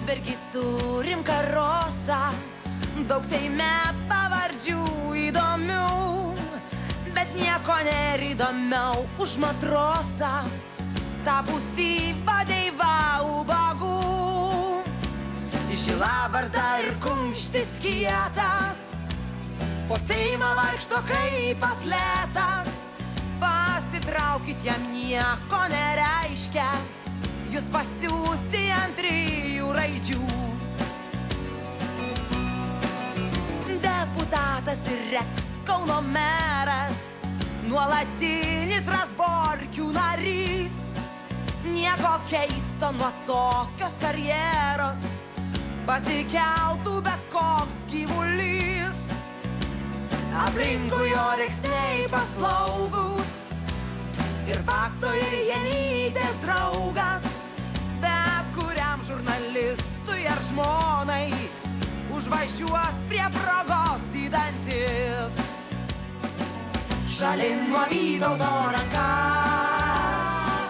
Landsbergį turim karosą, daug Seime pavardžių įdomių, bet nieko nėra įdomiau už matrosą, tapusį vadeivą ubagų. Žila barzda ir kumštis kietas, po Seimą vaikšto kaip atletas. Pasitraukit, jam nieko nereiškia jūs pasiųsti ant 3 raidžių. Deputatas ir Reks Kauno meras, nuolatinis Razborkių narys. Nieko keisto nuo tokios karjeros, pasikeltų bet koks gyvulys. Aplinkui jo rėksniai paslaugus ir Pakso ir Jenytės draugas, bet kuriam žurnalistui ar žmonai užvažiuos prie progos į dantis. Šalin nuo Vytauto rankas,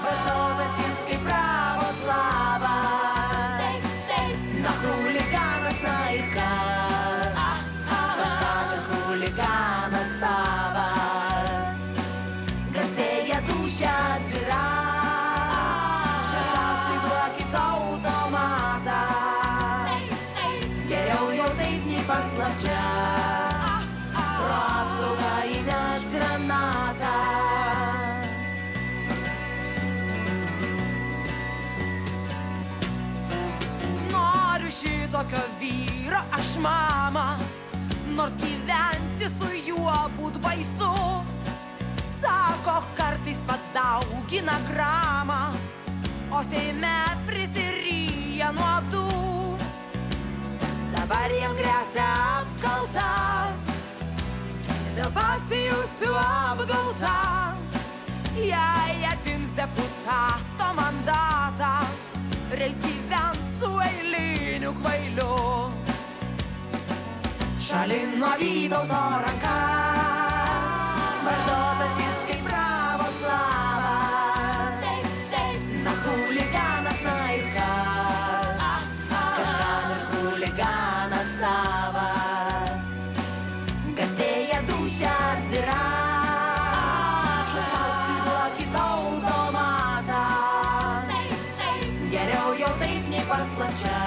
vartotas jis kaip pravoslavas. Na chuliganas, na ir kas, kažką ir chuliganas savas. Garsėja dūšia atvira, šakastai duokit automatą. Geriau jau taip nei paslapčia, pro apsaugą įneš granatą. Noriu šitokio vyro aš, mama, nors gyventi su juo būt baisu. Sako, kartais padaugina gramą, o Seime prisiryja nuodų. Dabar jam gresia apkalta, vėl pasijusiu apgauta. Jei atims deputato mandatą, reiks gyvent su eiliniu kvailiu. Šalin nuo Vytauto rankas, vartotas jis kaip pravoslavas. Na chuliganas, na ir kas, kažkam ir chuliganas savas. Garsėja dūšia atvira, šakastai duokit automatą. Geriau jau taip nei paslapčia,